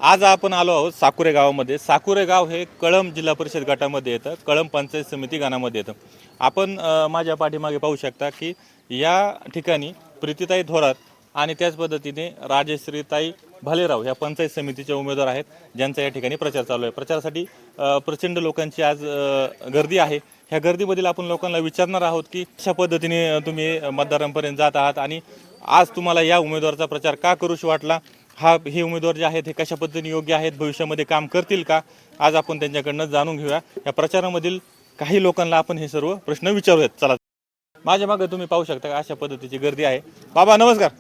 आज आपण आलो आहोत साकुरे गावामध्ये. साकुरे गाव हे कळंब जिल्हा परिषद गटामध्ये येतं, कळंब पंचायत समिती गणामध्ये येतं. आपण माझ्या पाठीमागे पाहू शकता की या ठिकाणी प्रीतीताई थोरात आणि त्याच पद्धतीने राजश्रीताई भालेराव या पंचायत समितीच्या उमेदवार आहेत, ज्यांचा या ठिकाणी प्रचार चालू आहे. प्रचारासाठी प्रचंड लोकांची आज गर्दी आहे. ह्या गर्दीमधील आपण लोकांना विचारणार आहोत की कशा पद्धतीने तुम्ही मतदारांपर्यंत जात आहात आणि आज तुम्हाला या उमेदवाराचा प्रचार का करूशी वाटला, हे उमेदवार जे आहेत हे कशा पद्धतीने योग्य आहेत, भविष्यामध्ये काम करतील का, आज आपण त्यांच्याकडनं जाणून घेऊया. या प्रचारामधील काही लोकांना आपण हे सर्व प्रश्न विचारूयात. चला, माझ्या मागे तुम्ही पाहू शकता अशा पद्धतीची गर्दी आहे. बाबा नमस्कार.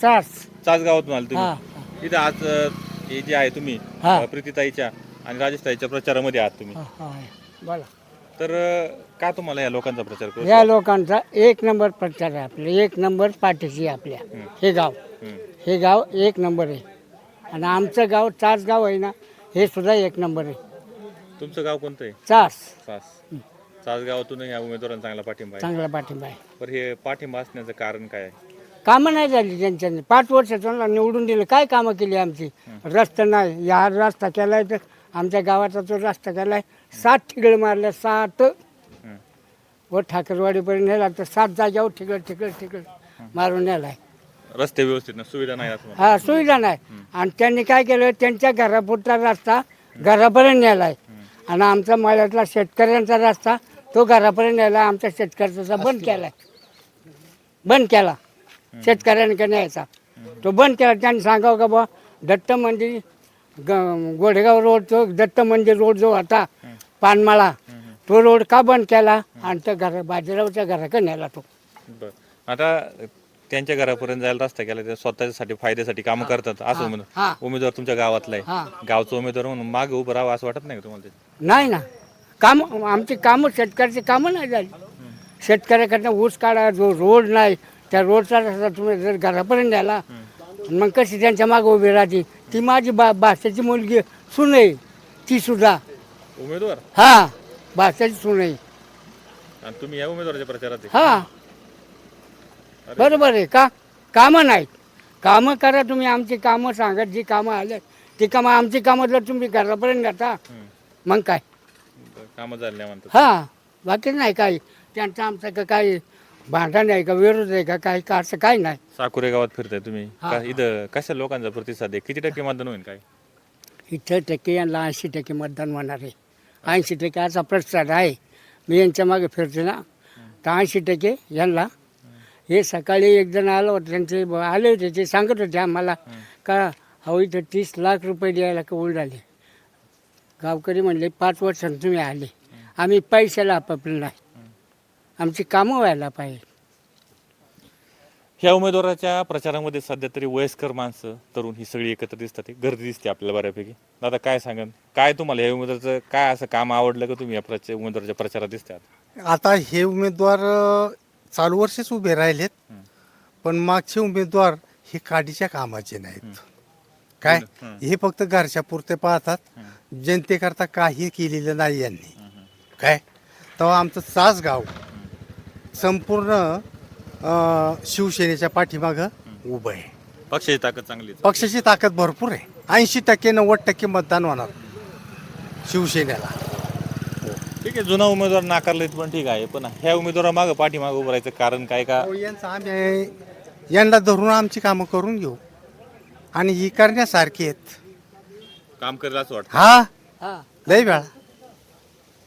चास गावातून आले तुम्ही. इथं आज हे जे आहे तुम्ही प्रीतीताईच्या आणि राजेशताईच्या प्रचारामध्ये आहात तुम्ही. बोला. तर का तुम्हाला या लोकांचा प्रचार करू? या लोकांचा एक नंबर प्रचार आहे आपल्या, एक नंबर पाठीशी आपल्या. हे गाव एक नंबर आहे. आणि आमचं गाव चास गाव आहे ना, हे सुद्धा एक नंबर आहे. तुमचं गाव कोणतं आहे? चास. चास गावातून या उमेदवारांना चांगला पाठिंबा आहे. चांगला पाठिंबा आहे. पण हे पाठिंबा असण्याचं कारण काय आहे? कामं नाही झाली त्यांच्याने. 5 वर्ष त्यांना निवडून दिलं, काय कामं केली आमची? रस्ता नाही, या रस्ता केलाय तर आमच्या गावाचा तो रस्ता केलाय. 7 ठिगळ मारल्या, 7 व ठाकरवाडीपर्यंत नेला तर 7 जाग्यावर ठिगळ मारून नेलाय. रस्ते व्यवस्थित ना, सुविधा नाही असं. हा, सुविधा नाही. आणि त्यांनी काय केलं, त्यांच्या घरापुरता रस्ता घरापर्यंत नेलाय. आणि आमचा मळ्यातला शेतकऱ्यांचा रस्ता तो घरापर्यंत नेला. आमच्या शेतकऱ्याचा बंद केला शेतकऱ्यांकडे न्यायचा, तो बंद केला. त्यांनी सांगावं का बा, दत्त मंदिर गोडेगाव रोड, तो दत्त मंदिर रोड जो होता पानमाळा, तो रोड का बंद केला आणि त्या बाजीरावच्या घराकडे नेला तो. आता त्यांच्या घरापर्यंत जायला रस्ता केला, ते स्वतःसाठी फायद्यासाठी काम करतात असं उमेदवार तुमच्या गावातला आहे, गावचा उमेदवार म्हणून मागे उभं राहावं असं वाटत नाही का तुम्हाला? नाही ना, काम आमची कामं, शेतकऱ्याची कामं नाही झाली. शेतकऱ्याकडनं ऊस काढा, जो रोड नाही त्या रोडचा रस्ता तुम्ही जर घरापर्यंत द्याला, मग कशी त्यांच्या मागे उभी राहते? ती माझी भाषेची मुलगी सून आहे, ती सुद्धा उमेदवार. हा, भाषेची सून आहे. आणि तुम्ही या उमेदवाराच्या प्रचारात? हा, बरोबर आहे. का कामं नाहीत? कामं करा तुम्ही. आमची कामं सांगा, जी कामं आले ती कामं. आमची कामं जर तुम्ही घरापर्यंत घेता, मग काय कामं झाली नाही म्हणतात. हा, बाकी नाही काही. त्यांचं आमचं का काही भांडण आहे का, विरोध आहे का, काही का असं काही नाही. साकुरे गावात फिरताय तुम्ही, इथं कशा लोकांचा प्रतिसाद आहे? किती टक्के मतदान होईल काय? इथं टक्के यांना 80% मतदान होणार आहे. 80% असा प्रतिसाद आहे. मी यांच्या मागे फिरते ना, तर 80% यांना. हे सकाळी एक जण आलं होतं, त्यांचे आले होते, ते सांगत होते आम्हाला का अहो इथं 30 लाख रुपये द्यायला कबूल झाले. गावकरी म्हणले 5 वर्षांनी तुम्ही आले, आम्ही पैशाला आपापलं नाही, आमची कामं व्हायला पाहिजे. ह्या उमेदवाराच्या प्रचारामध्ये सध्या तरी वयस्कर माणसं, तरुण ही सगळी एकत्र दिसतात. गर्दी दिसते आपल्याला बऱ्यापैकी. दादा काय सांगा, काय तुम्हाला या उमेदवाराचं काय असं काम आवडलं का तुम्ही या उमेदवाराच्या प्रचारात दिसतात? आता हे उमेदवार चालू वर्षच उभे राहिलेत, पण मागचे उमेदवार हे काडीच्या कामाचे नाहीत. काय हे फक्त घरच्या पुरते पाहतात, जनतेकरता काही केलेलं नाही यांनी. काय तेव्हा आमचं चास गाव संपूर्ण शिवसेनेच्या पाठीमागं उभं आहे. पक्षाची ताकद चांगली, पक्षाची ताकद भरपूर आहे. 80% 90% मतदान होणार शिवसेनेला. ठीक आहे, जुना उमेदवार नाकारले पण ठीक आहे, पण ह्या उमेदवारामागं पाठीमागं उभं राहायचं कारण काय? का यांचं आम्ही यांना धरून आमची कामं करून घेऊ आणि ही करण्यासारखी आहेत. काम करेल असं वाटतं? हा, लय वेळा.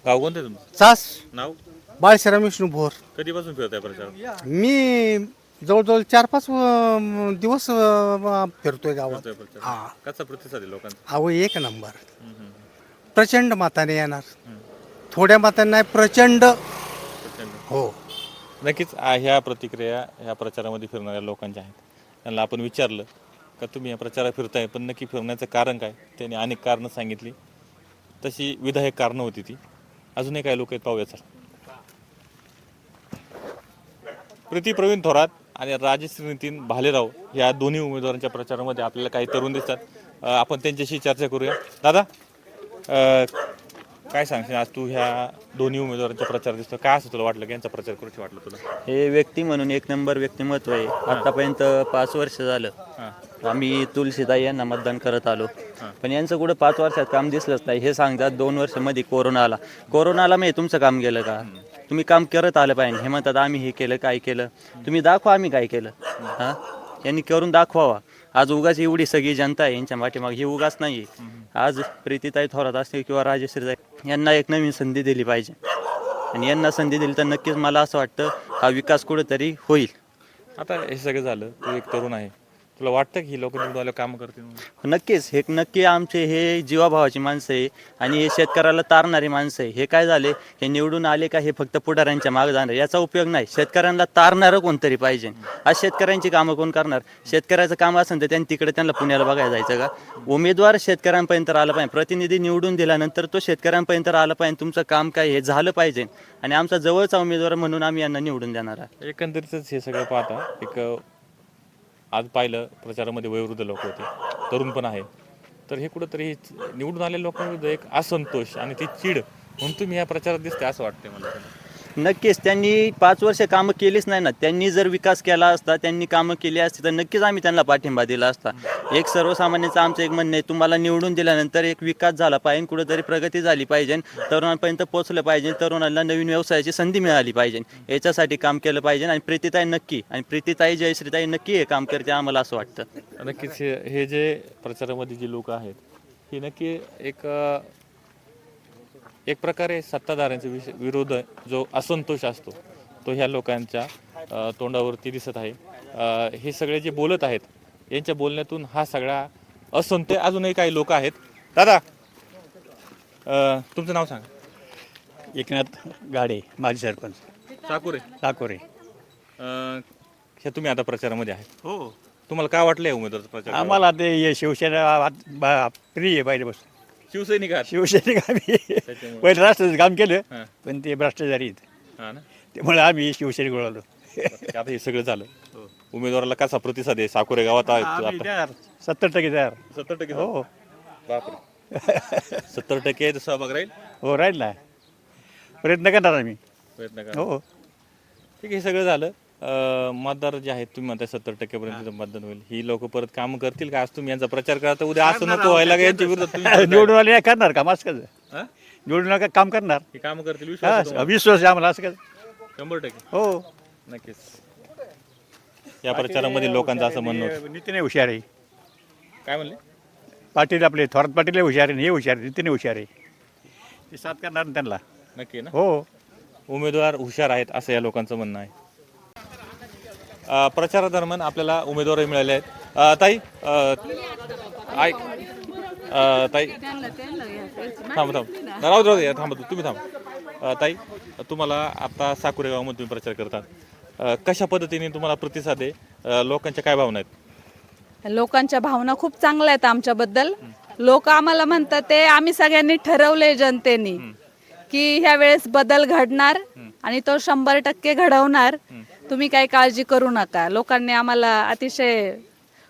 गाव कोणतं आहे तुमचं? चास. नाव? बाळशिराम विष्णू भोर. कधीपासून फिरताय प्रचार? मी जवळजवळ 4-5 दिवस फिरतोय गावात. हा, कसा प्रतिसाद आहे लोकांचा? अहो एक नंबर. प्रचंड मताने येणार, थोड्या मताने नाही, प्रचंड. हो, नक्कीच. ह्या प्रतिक्रिया ह्या प्रचारामध्ये फिरणाऱ्या लोकांच्या आहेत. त्यांना आपण विचारलं का तुम्ही या प्रचारात फिरताय, पण नक्की फिरण्याचं कारण काय? त्यांनी अनेक कारणं सांगितली. तशी विधायक कारणं होती ती. अजूनही काही लोक आहेत, पाहूया. सर, प्रीती प्रवीण थोरात आणि राजश्री नितीन भालेराव या दोन्ही उमेदवारांच्या प्रचारामध्ये आपल्याला काही तरुण दिसतात. आपण त्यांच्याशी चर्चा करूया. दादा, काय सांगशील, आज तू ह्या दोन्ही उमेदवारांचा प्रचार दिसतो, काय असं तुला वाटलं की यांचा प्रचार करूशी वाटलं तुला? हे व्यक्ती म्हणून एक नंबर व्यक्तिमत्व आहे. आतापर्यंत 5 वर्ष झालं आम्ही तुलसीताई यांना मतदान करत आलो, पण यांचं कुठं 5 वर्षात काम दिसलंच नाही. हे सांगतात 2 वर्षामध्ये कोरोना आला. मी तुमचं काम केलं का? तुम्ही काम करत आलं पाहिजे. हे म्हणतात आम्ही हे केलं, काय केलं, तुम्ही दाखवा आम्ही काय केलं. हां, यांनी करून दाखवावा. आज उगाच एवढी सगळी जनता आहे यांच्या पाठीमागे, ही उगाच नाही आहे. आज प्रीतीताई थोरात असतील किंवा राजश्रीताई यांना एक नवीन संधी दिली पाहिजे, आणि यांना संधी दिली तर नक्कीच मला असं वाटतं हा विकास कुठेतरी होईल. आता हे सगळं झालं, तू एक तरुण आहे, तुला वाटतं की ही लोक निवडून आल्यावर काम करतील म्हणून? नक्कीच हे नक्की आमचे हे जीवाभावाची माणसं आहे आणि हे शेतकऱ्याला तारणारी माणसं आहे. हे काय झाले, हे निवडून आले का हे फक्त पुढाऱ्यांच्या मागे जाणार, याचा उपयोग नाही. शेतकऱ्यांना तारणारं कोणतरी पाहिजे. आज शेतकऱ्यांची कामं कोण करणार? शेतकऱ्याचं काम असेल तर त्यांनी तिकडे त्यांना पुण्याला बघायला जायचं का? उमेदवार शेतकऱ्यांपर्यंत आला पाहिजे, प्रतिनिधी निवडून दिल्यानंतर तो शेतकऱ्यांपर्यंत आला पाहिजे. तुमचं काम काय हे झालं पाहिजे, आणि आमचा जवळचा उमेदवार म्हणून आम्ही यांना निवडून देणार आहे. एकंदरीतच हे सगळं पाहता एक आज पाहिलं प्रचारामध्ये वयोवृद्ध लोक होते, तरुण पण आहे, तर हे कुठंतरी निवडून आलेल्या लोकांविरुद्ध एक असंतोष आणि ती चीड म्हणून तुम्ही या प्रचारात दिसते असं वाटतंय मला. नक्कीच त्यांनी 5 वर्ष कामं केलीच नाही ना. त्यांनी जर विकास केला असता, त्यांनी कामं केली असती तर नक्कीच आम्ही त्यांना पाठिंबा दिला असता. एक सर्वसामान्याचं आमचं एक म्हणणं आहे, तुम्हाला निवडून दिल्यानंतर एक विकास झाला पाहिजे, कुठेतरी प्रगती झाली पाहिजे, तरुणांपर्यंत पोहोचलं पाहिजे, तरुणांना नवीन व्यवसायाची संधी मिळाली पाहिजे, याच्यासाठी काम केलं पाहिजे. आणि प्रीतीताई नक्की, आणि प्रीतीताई जयश्रीताई नक्की हे काम करते आम्हाला असं वाटतं. नक्कीच हे जे प्रचारामध्ये जी लोक आहेत ही नक्की एक प्रकारे सत्ताधाऱ्यांच्या विरोध जो असंतोष असतो तो ह्या लोकांच्या तोंडावरती दिसत आहे. हे सगळे जे बोलत आहेत यांच्या बोलण्यातून हा सगळा असंतोष. अजूनही काही लोक आहेत. दादा, तुमचं नाव सांगा. एकनाथ गाडे, माजी सरपंच, साकोरे. हे तुम्ही आता प्रचारामध्ये आहे, हो. तुम्हाला काय वाटलं उमेदवाराचा प्रचार? आम्हाला ते शिवसेना प्रिय आहे पाहिजे. बस शिवसैनिक आहात? शिवसैनिक आम्ही त्याच्यामुळे. पहिलं राष्ट्राचं काम केलं, हां. पण ते भ्रष्टाचारी आहेत, हा ना. त्यामुळे आम्ही शिवसैनिक वळालो. आता हे सगळं झालं, उमेदवाराला कसा प्रतिसाद आहे? साकोरे गावात आहे आम्ही आता तयार 70% तयार. 70%. हो बापरे. 70% सहभाग राहील. हो, राहील ना, प्रयत्न करणार आम्ही. प्रयत्न करा. हो, ठीक आहे, हे सगळं झालं. मतदार जे आहेत तुम्ही म्हणताय 70% पर्यंत मतदान होईल, ही लोक परत काम करतील का? आज तुम्ही यांचा प्रचार करा तर उद्या असं नको व्हायला का यांच्या विरोधात तुम्ही करताय? निवडून आले करणार काम असं कसं? हा? निवडून आले काम करणार. हे काम करतील विश्वास आहे हा, तुम्हाला? विश्वास आहे आम्हाला असं कसं? 100%. हो. नक्कीच या प्रचारामध्ये लोकांचं असं म्हणणं होतं. नितीन हुशार आहे. काय म्हणले? पाटील आपले थोरात पाटील हुशार आहे, हे हुशार आहे, नितीन हुशार आहे, ते साथ करणार ना त्यांना. नक्की ना. हो. उमेदवार हुशार आहेत असं या लोकांचं म्हणणं आहे. प्रचारादरम्यान आपल्याला उमेदवारही मिळाले आहेत. ताई, ऐक ताई, थांब राहू दे, थांबा तुम्ही थांब. ताई, तुम्हाला आता साकुरे गावामध्ये तुम्ही प्रचार करतात, कशा पद्धतीने तुम्हाला प्रतिसाद आहे? लोकांच्या काय भावना आहेत? लोकांच्या भावना खूप चांगल्या आहेत आमच्याबद्दल. लोक आम्हाला म्हणतात ते आम्ही सगळ्यांनी ठरवलंय जनतेने की ह्या वेळेस बदल घडणार आणि तो 100% घडवणार. तुम्ही काही काळजी करू नका. लोकांनी आम्हाला अतिशय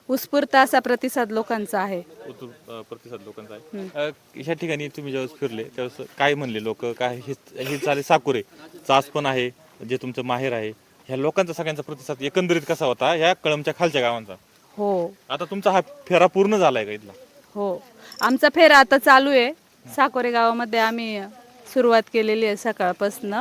उत्स्फूर्त असा प्रतिसाद लोकांचा आहे. प्रतिसाद लोकांचा आहे. ह्या ठिकाणी तुम्ही ज्यावेळेस फिरले त्यावेळेस काय म्हणले लोक? काय हे झाले साकुरे चास पण आहे जे तुमचं माहेर आहे, ह्या लोकांचा सगळ्यांचा प्रतिसाद एकंदरीत कसा होता ह्या कळमच्या खालच्या गावांचा? हो आता तुमचा हा फेरा पूर्ण झालाय का इथला? हो, आमचा फेरा आता चालू आहे. साकोरे गावामध्ये आम्ही सुरुवात केलेली आहे सकाळपासून.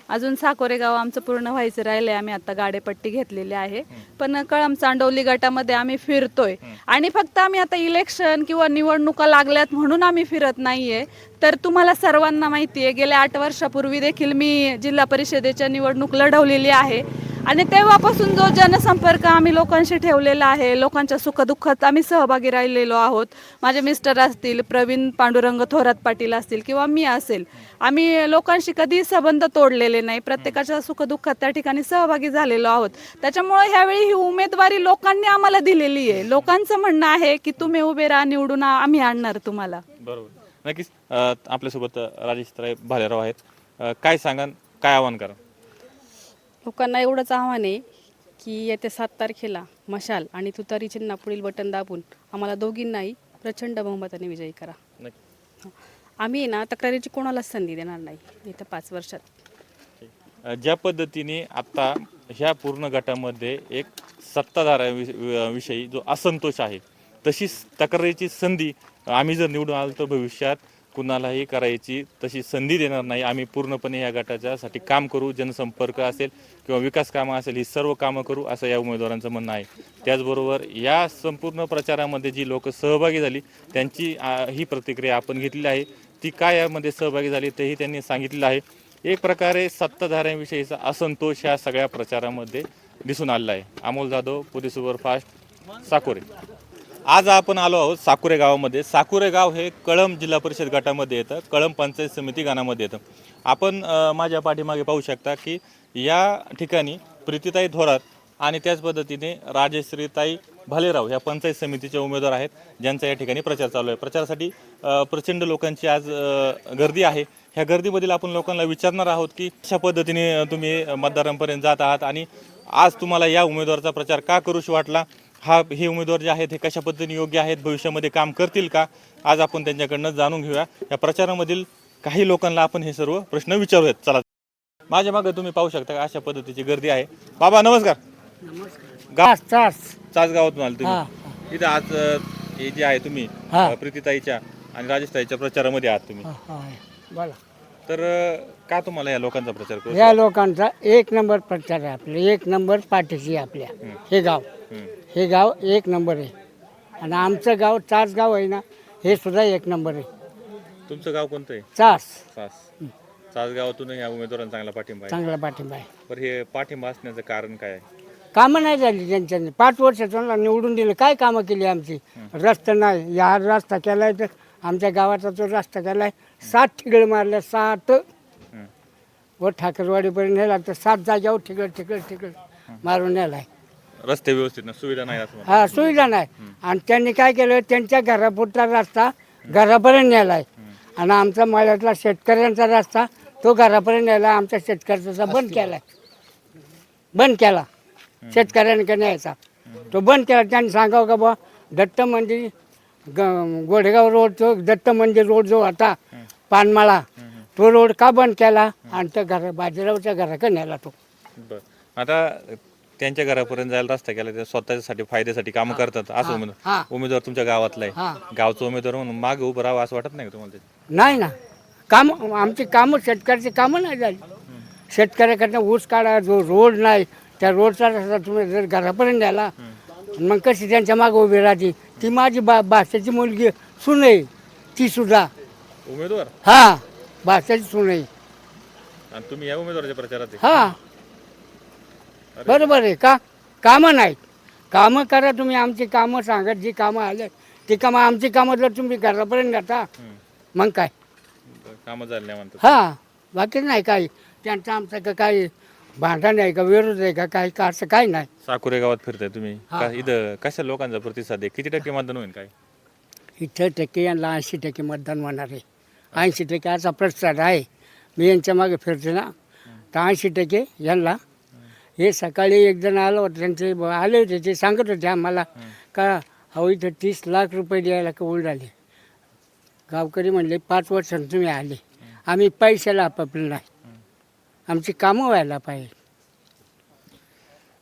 अजून साकोरे गाव आमचं पूर्ण व्हायचं राहिलंय. आम्ही आता गाडेपट्टी घेतलेली आहे, पण कळम चांडवली गटामध्ये आम्ही फिरतोय. आणि फक्त आम्ही आता इलेक्शन किंवा निवडणुका लागल्यात म्हणून आम्ही फिरत नाहीये. तर तुम्हाला सर्वांना माहिती आहे, गेल्या 8 वर्षापूर्वी देखील मी जिल्हा परिषदेच्या निवडणूक लढवलेली आहे. आणि तेव्हापासून जो जनसंपर्क आम्ही लोकांशी ठेवलेला आहे, लोकांच्या सुखदुःखात आम्ही सहभागी राहिलेलो आहोत. माझे मिस्टर असतील, प्रवीण पांडुरंग थोरात पाटील असतील किंवा मी असेल, आम्ही लोकांशी कधी संबंध तोडलेले नाही. प्रत्येकाच्या सुखदुःखात त्या ठिकाणी सहभागी झालेलो आहोत. त्याच्यामुळे ह्यावेळी ही उमेदवारी लोकांनी आम्हाला दिलेली आहे. लोकांचं म्हणणं आहे की तुम्ही उभे राहा, निवडून आम्ही आणणार तुम्हाला. बरोबर, नक्कीच. आपल्यासोबत राजेश भालेराव आहेत. काय सांगा, काय आव्हान करा? लोकांना एवढंच आव्हान आहे की येत्या 7 तारखेला मशाल आणि तुतारी चिन्ह पुढील बटन दाबून आम्हाला दोघींनाही प्रचंड बहुमताने विजयी करा. आम्ही ना तक्रारीची कोणालाच संधी देणार नाही येत्या 5 वर्षात. ज्या पद्धतीने आता ह्या पूर्ण गटामध्ये एक सत्ताधाऱ्याविषयी जो असंतोष आहे, तशीच तक्रारीची संधी आम्ही जर निवडून आलो तर भविष्यात कुणालाही करायची तशी संधी देणार नाही. आम्ही पूर्णपणे या गटाच्यासाठी काम करू, जनसंपर्क असेल किंवा विकास कामं असेल, ही सर्व कामं करू असं या उमेदवारांचं म्हणणं आहे. त्याचबरोबर या संपूर्ण प्रचारामध्ये जी लोक सहभागी झाली त्यांची ही प्रतिक्रिया आपण घेतलेली आहे. ती काय यामध्ये सहभागी झाली तेही त्यांनी सांगितलेलं आहे. एक प्रकारे सत्ताधाऱ्यांविषयीचा असंतोष ह्या सगळ्या प्रचारामध्ये दिसून आलेला आहे. अमोल जाधव, पुणे सुपरफास्ट, साकोरे. आज आपण आलो आहोत साकुरे गावामध्ये. साकुरे गाव हे कळंब जिल्हा परिषद गटामध्ये येतं, कळंब पंचायत समिती गावामध्ये येतं. आपण माझ्या पाठीमागे पाहू शकता की या ठिकाणी प्रीतीताई थोरात आणि त्याच पद्धतीने राजश्रीताई भालेराव ह्या पंचायत समितीच्या उमेदवार आहेत, ज्यांचा या ठिकाणी प्रचार चालू आहे. प्रचारासाठी प्रचंड लोकांची आज गर्दी आहे. ह्या गर्दीमधील आपण लोकांना विचारणार आहोत की कशा पद्धतीने तुम्ही मतदारांपर्यंत जात आहात आणि आज तुम्हाला या उमेदवाराचा प्रचार का करूशी वाटला, हे उमेदवार जे आहेत हे कशा पद्धतीने योग्य आहेत, भविष्यामध्ये काम करतील का, आज आपण त्यांच्याकडनं जाणून घेऊया. या प्रचारामधील काही लोकांना आपण हे सर्व प्रश्न विचारूयात. चला, माझ्या मागे तुम्ही पाहू शकता का अशा पद्धतीची गर्दी आहे. बाबा नमस्कार. चास गावातून आले तुम्ही इथं आज हे जे आहे तुम्ही प्रीतीताईच्या आणि राजेशताईच्या प्रचारामध्ये आहात तुम्ही, बोला. तर का तुम्हाला या लोकांचा प्रचार करू? या लोकांचा एक नंबर प्रचार आहे आपले, एक नंबर पाठीशी आपल्या. हे गाव एक नंबर आहे आणि आमचं गाव चास गाव आहे ना, हे सुद्धा एक नंबर आहे. तुमचं गाव कोणतं आहे? चास. चास गावातून या उमेदवारांना चांगला पाठिंबा आहे. चांगला पाठिंबा आहे. पण हे पाठिंबा असण्याचं कारण काय आहे? कामं नाही झाली त्यांच्यानी. 5 वर्ष त्यांना निवडून दिलं, काय कामं केली आमची? रस्ता नाही, या रस्ता केलाय तर आमच्या गावाचा जो रस्ता केलाय 7 ठिगळ मारल्या, 7 व ठाकरवाडीपर्यंत नेला तर 7 जाग्यावर ठिगळ मारून नेलाय. रस्ते व्यवस्थित ना, सुविधा नाही असं हा, सुविधा नाही. आणि त्यांनी काय केलं, त्यांच्या घरापुरता रस्ता घरापर्यंत नेलाय आणि आमचा मळ्यातला शेतकऱ्यांचा रस्ता तो घरापर्यंत नेला. आमच्या शेतकऱ्याचा बंद केला शेतकऱ्यांकडे न्यायचा, तो बंद केला. त्यांनी सांगावं का बुवा, दत्त मंदिर गोडेगाव रोड, तो दत्त मंदिर रोड जो होता पानमाळा, तो रोड का बंद केला आणि त्या बाजीरावच्या घराकडे नेला तो. आता त्यांच्या घरापर्यंत जायला रस्ता केला, त्या स्वतःसाठी फायद्यासाठी कामं करतात असं उमेदवार तुमच्या गावातला आहे, गावचा उमेदवार म्हणून मागे उभं राहावं असं वाटत नाही का तुम्हाला? नाही ना, काम आमची कामं, शेतकऱ्याची कामं नाही झाली. शेतकऱ्याकडनं ऊस काढा, जो रोड नाही त्या रोडचा रस्ता तुम्ही जर घरापर्यंत द्याला, मग कशी त्यांच्या मागं उभी राहते. ती माझी भाषेची मुलगी सून आहे, ती सुद्धा उमेदवार. हा, भाषेची सून आहे. आणि तुम्ही या उमेदवाराच्या प्रचारात आहे? हा, बरोबर आहे. का कामं नाहीत? कामं करा तुम्ही, आमची कामं सांगा, जी कामं आले ती कामं. आमची कामं जर तुम्ही घरापर्यंत जाता मग काय कामं झाली नाही म्हणतात. हा, बाकी नाही काही. त्यांचं आमचं का काही भांडण आहे का, विरोध आहे का, काही का, असं काही नाही. साकुरे गावात फिरताय तुम्ही, इथं कशा लोकांचा प्रतिसाद आहे? किती टक्के मतदान होईल काय? इथं टक्के यांना 80% मतदान होणार आहे. 80% असा प्रतिसाद आहे. मी यांच्या मागे फिरते ना, तर 80% यांना. हे सकाळी एक जण आलं होतं, त्यांचे आले होते, ते सांगत होते आम्हाला का अहो इथं 30 लाख रुपये द्यायला कबूल झाले. गावकरी म्हणले 5 वर्षांनी तुम्ही आले, आम्ही पैशाला आपापले नाही, आमची कामं व्हायला पाहिजे.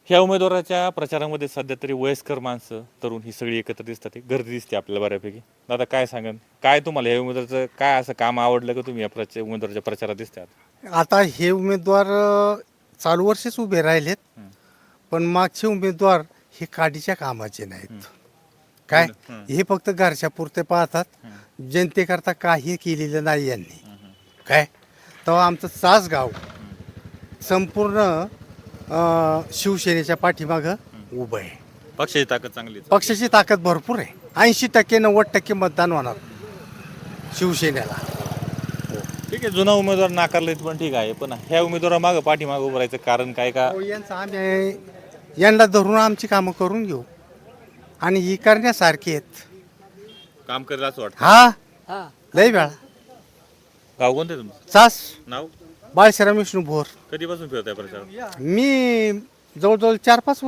ह्या उमेदवाराच्या प्रचारामध्ये सध्या तरी वयस्कर माणसं, तरुण ही सगळी एकत्र दिसतात. गर्दी दिसते आपल्याला बऱ्यापैकी. दादा काय सांगा, काय तुम्हाला ह्या उमेदवाराचं काय असं काम आवडलं का तुम्ही या उमेदवाराच्या प्रचारात दिसतात? आता हे उमेदवार चालू वर्षीच उभे राहिलेत, पण मागचे उमेदवार हे काडीच्या कामाचे नाहीत. काय हे फक्त घरच्या पुरते पाहतात, जनतेकरता काही केलेलं नाही यांनी. काय तेव्हा आमचं चास गाव संपूर्ण शिवसेनेच्या पाठीमागं उभं आहे. पक्षाची ताकद चांगली आहे. पक्षाची ताकद भरपूर आहे. 80% 90% मतदान होणार शिवसेनेला. ठीक आहे, जुना उमेदवार नाकारले पण ठीक आहे, पण ह्या उमेदवारामागं पाठीमागं उभं राहायचं कारण काय? का यांचं आम्ही यांना धरून आमची कामं करून घेऊ आणि ही करण्यासारखी आहेत. काम करेल असं वाटतं? हा, लय वेळा. गाव कोणतं आहे तुमचं? चास. नाव? बाळशिराम विष्णू भोर. कधीपासून फिरताय प्रचार? मी जवळजवळ 4-5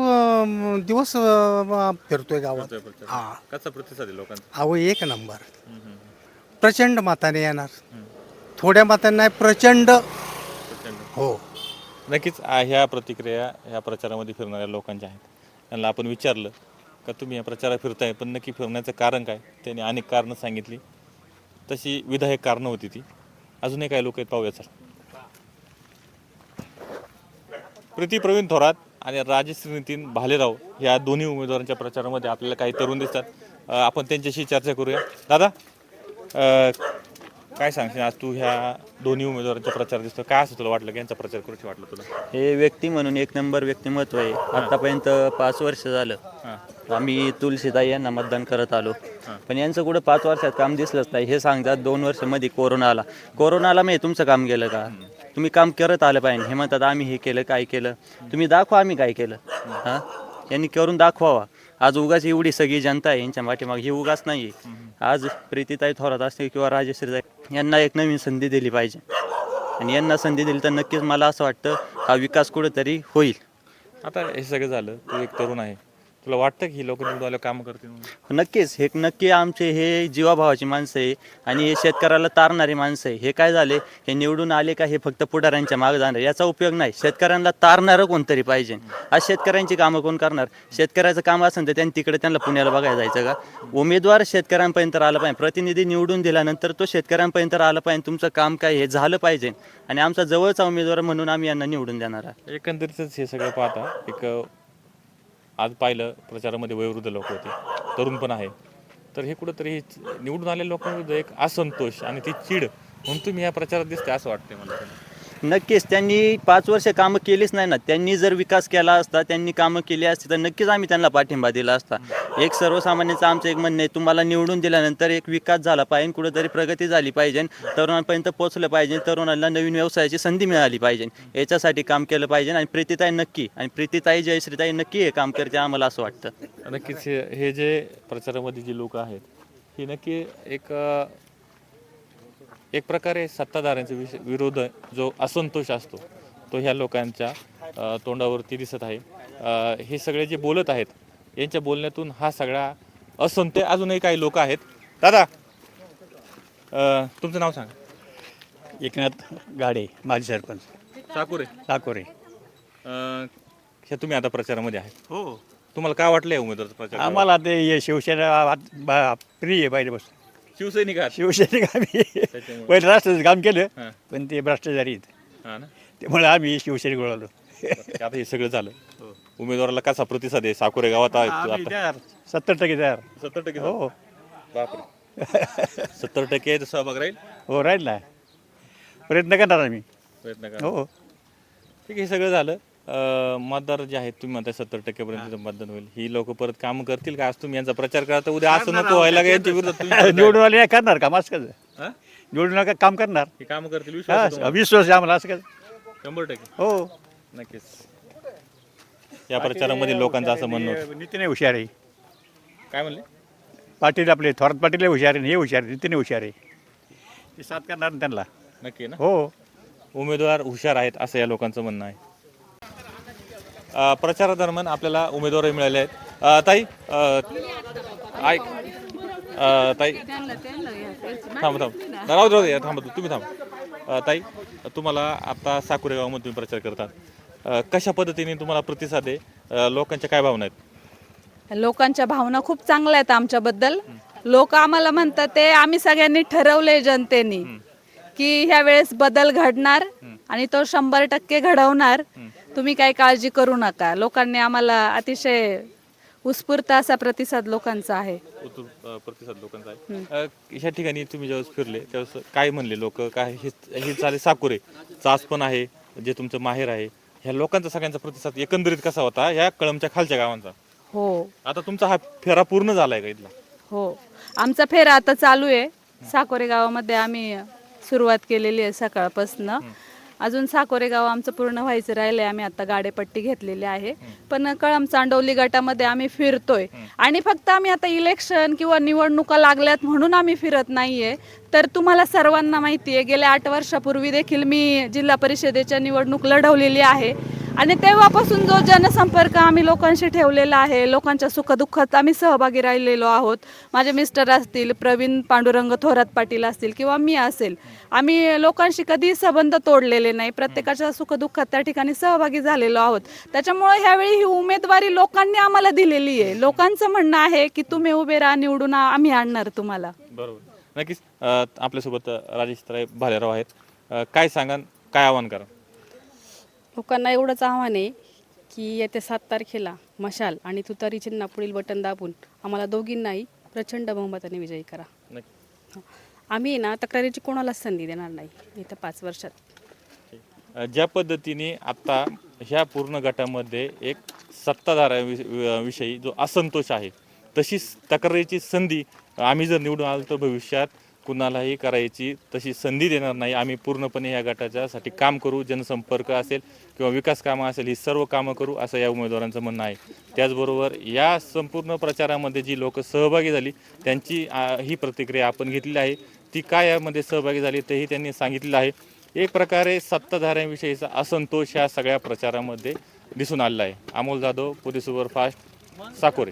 दिवस फिरतोय गावात. हा, कसा प्रतिसाद आहे लोकांचा? अहो एक नंबर. प्रचंड मताने येणार, थोड्या मताने नाही, प्रचंड. हो, नक्कीच ह्या प्रतिक्रिया ह्या प्रचारामध्ये फिरणाऱ्या लोकांच्या आहेत. त्यांना आपण विचारलं का तुम्ही या प्रचारात फिरताय पण नक्की फिरण्याचं कारण काय, त्यांनी अनेक कारणं सांगितली. तशी विधायक कारणं होती ती. अजूनही काही लोक आहेत, पाहूया सर. प्रीती प्रवीण थोरात आणि राजश्री नितीन भालेराव या दोन्ही उमेदवारांच्या प्रचारामध्ये आपल्याला काही तरुण दिसतात. आपण त्यांच्याशी चर्चा करूया. दादा, काय सांगशील आज तू ह्या दोन्ही उमेदवारांचा प्रचार दिसतो, काय असं तुला वाटलं की यांचा प्रचार करूशी वाटलं तुला? हे व्यक्ती म्हणून एक नंबर व्यक्तिमत्व आहे. आतापर्यंत 5 वर्ष झालं आम्ही तुलसीताई यांना मतदान करत आलो, पण यांचं कुठं 5 वर्षात काम दिसलंच नाही. हे सांगतात 2 वर्ष मध्ये कोरोना आला मी तुमचं काम केलं का, तुम्ही काम करत आलं पाहिजे. हे म्हणतात आम्ही हे केलं काय केलं, तुम्ही दाखवा आम्ही काय केलं. हां, यांनी करून दाखवावा. आज उगाच एवढी सगळी जनता आहे यांच्या पाठीमागे, ही उगाच नाही आहे. आज प्रीतीताई थोरात असतील किंवा राजश्रीताई यांना एक नवीन संधी दिली पाहिजे, आणि यांना संधी दिली तर नक्कीच मला असं वाटतं हा विकास कुठेतरी होईल. आता हे सगळं झालं, तू एक तरुण आहे, तुला वाटतं की ही लोक निवडून आल्यावर कामं करतील म्हणून? नक्कीच, हे नक्की आमचे हे जीवाभावाची माणसं आहे आणि हे शेतकऱ्याला तारणारी माणसं आहे. हे काय झाले, हे निवडून आले का हे फक्त पुढाऱ्यांच्या मागे जाणार, याचा उपयोग नाही. शेतकऱ्यांना तारणारं कोणतरी पाहिजे. आज शेतकऱ्यांची कामं कोण करणार? शेतकऱ्याचं काम असेल तर त्यांनी तिकडे त्यांना पुण्याला बघायला जायचं का? उमेदवार शेतकऱ्यांपर्यंत आला पाहिजे, प्रतिनिधी निवडून दिल्यानंतर तो शेतकऱ्यांपर्यंत आला पाहिजे. तुमचं काम काय हे झालं पाहिजे, आणि आमचा जवळचा उमेदवार म्हणून आम्ही यांना निवडून देणार आहे. एकंदरीतच हे सगळं पाहता एक आज पाहिलं प्रचारामध्ये वयोवृद्ध लोक होते, तरुण पण आहे, तर हे कुठंतरी निवडून आलेल्या लोकांविरुद्ध एक असंतोष आणि ती चीड म्हणून तुम्ही या प्रचारात दिसते असं वाटतंय मला. नक्कीच त्यांनी 5 वर्ष कामं केलीच नाही ना. त्यांनी जर विकास केला असता, त्यांनी कामं केली असती तर नक्कीच आम्ही त्यांना पाठिंबा दिला असता. एक सर्वसामान्याचं आमचं एक म्हणणं आहे, तुम्हाला निवडून दिल्यानंतर एक विकास झाला पाहिजे, कुठेतरी प्रगती झाली पाहिजे, तरुणांपर्यंत पोहोचलं पाहिजे, तरुणांना नवीन व्यवसायाची संधी मिळाली पाहिजे, याच्यासाठी काम केलं पाहिजे. आणि प्रीतीताई नक्की, आणि प्रीतीताई जयश्रीताई नक्की हे काम करते आम्हाला असं वाटतं. नक्कीच हे जे प्रचारामध्ये जी लोक आहेत ही नक्की एक प्रकारे सत्ताधाऱ्यांचा विरोध जो असंतोष असतो तो ह्या लोकांच्या तोंडावरती दिसत आहे. हे सगळे जे बोलत आहेत यांच्या बोलण्यातून हा सगळा असंतोष. अजूनही काही लोक आहेत. दादा, तुमचं नाव सांगा. एकनाथ गाडे, माजी सरपंच, साकोरे. हे तुम्ही आता प्रचारामध्ये आहे, हो. तुम्हाला काय वाटलं या उमेदवाराचा प्रचार? आम्हाला ते शिवसेना प्रिय आहे पहिल्यापासून. शिवसैनिक आहात? शिवसैनिक आम्ही त्याच्यामुळे. पहिलं राष्ट्राचं काम केलं, हां. पण ते भ्रष्टाचारी आहेत, हा ना. त्यामुळे आम्ही शिवसैनिक वळालो. आता हे सगळं झालं, उमेदवाराला कसा प्रतिसाद आहे साकोरे गावात? आम्ही तयार, 70% तयार. 70% हो बापरे. 70% सहभाग राहील. हो, राहील ना, प्रयत्न करणार आम्ही. प्रयत्न करा. हो, ठीक आहे, हे सगळं झालं. मतदार जे आहेत तुम्ही म्हणताय 70% पर्यंत मतदान होईल, ही लोक परत काम करतील का? आज तुम्ही यांचा प्रचार करा तर उद्या असं नको व्हायला का यांच्या विरोधात तुम्ही निवडून आले करणार काम असं कसं? हा? निवडून आले काम करणार. हे काम करतील विश्वास आहे हा, तुम्हाला? विश्वास आहे आम्हाला असं कसं? 100%. हो, नक्कीच या प्रचारामध्ये लोकांचं असं म्हणणं होतं. नितीन हुशार आहे. काय म्हणले? पाटील आपले थोरात पाटील हुशार आहे, हे हुशार आहे, नितीन हुशार आहे, ते साथ करणार ना त्यांना. नक्की ना. हो, उमेदवार हुशार आहेत असं या लोकांचं म्हणणं आहे. प्रचारादरम्यान आपल्याला उमेदवारही मिळाले आहेत. ताई, ऐक ताई, थांब राहू दे, थांबा तुम्ही थांब. ताई, तुम्हाला आता साकुरे गावामध्ये तुम्ही प्रचार करतात, कशा पद्धतीने तुम्हाला प्रतिसाद आहे? लोकांच्या काय भावना आहेत? लोकांच्या भावना खूप चांगल्या आहेत आमच्याबद्दल. लोक आम्हाला म्हणतात ते आम्ही सगळ्यांनी ठरवलंय जनतेने की ह्या वेळेस बदल घडणार आणि तो 100% घडवणार. तुम्ही काही काळजी करू नका. लोकांनी आम्हाला अतिशय उत्स्फूर्त असा प्रतिसाद लोकांचा आहे. प्रतिसाद लोकांचा आहे. ह्या ठिकाणी तुम्ही ज्यावेळेस फिरले त्यावेळेस काय म्हणले लोक? काय हे चाले साकुरे चास पण आहे जे तुमचं माहेर आहे, ह्या लोकांचा सगळ्यांचा प्रतिसाद एकंदरीत कसा होता ह्या कळमच्या खालच्या गावांचा? हो आता तुमचा हा फेरा पूर्ण झालाय का इथला? हो, आमचा फेरा आता चालू आहे. साकोरे गावामध्ये आम्ही सुरुवात केलेली आहे सकाळपासून. अजून साकोरे गाव आमचं पूर्ण व्हायचं राहिलंय. आम्ही आता गाडेपट्टी घेतलेली आहे, पण कळम चांडवली गटामध्ये आम्ही फिरतोय. आणि फक्त आम्ही आता इलेक्शन किंवा निवडणुका लागल्यात म्हणून आम्ही फिरत नाहीये. तर तुम्हाला सर्वांना माहिती आहे, गेल्या 8 वर्षापूर्वी देखील मी जिल्हा परिषदेच्या निवडणूक लढवलेली आहे आणि तेव्हापासून जो जनसंपर्क आम्ही लोकांशी ठेवलेला आहे, लोकांच्या सुखदुःखात आम्ही सहभागी राहिलेलो आहोत. माझे मिस्टर असतील, प्रवीण पांडुरंग थोरात पाटील असतील किंवा मी असेल, आम्ही लोकांशी कधी संबंध तोडलेले नाही. प्रत्येकाच्या सुखदुःखात त्या ठिकाणी सहभागी झालेलो आहोत. त्याच्यामुळे ह्यावेळी ही उमेदवारी लोकांनी आम्हाला दिलेली आहे. लोकांचं म्हणणं आहे की तुम्ही उभे राहा, निवडून आम्ही आणणार तुम्हाला. बरोबर, नक्कीच. आपल्यासोबत राजेश भालेराव आहेत. काय सांगाल, काय आव्हान करा? लोकांना एवढंच आव्हान आहे की येत्या 7 तारखेला मशाल आणि तुतारी चिन्ह पुढील बटन दाबून आम्हाला दोघींनाही प्रचंड बहुमताने विजयी करा. नक्की. आम्ही ना तक्रारीची कोणालाच संधी देणार नाही येत्या 5 वर्षात. ज्या पद्धतीने आता ह्या पूर्ण गटामध्ये एक सत्ताधाऱ्याविषयी जो असंतोष आहे, तशीच तक्रारीची संधी आम्ही जर निवडून आलो तर भविष्यात कुणालाही करायची तशी संधी देणार नाही. आम्ही पूर्णपणे या गटाच्यासाठी काम करू, जनसंपर्क असेल किंवा विकास कामं असेल, ही सर्व कामं करू, असं या उमेदवारांचं म्हणणं आहे. त्याचबरोबर या संपूर्ण प्रचारामध्ये जी लोक सहभागी झाली त्यांची ही प्रतिक्रिया आपण घेतलेली आहे. ती काय यामध्ये सहभागी झाली तेही त्यांनी सांगितलेलं आहे. एक प्रकारे सत्ताधाऱ्यांविषयीचा असंतोष ह्या सगळ्या प्रचारामध्ये दिसून आलेला आहे. अमोल जाधव, पुणे सुपरफास्ट, साकोरे.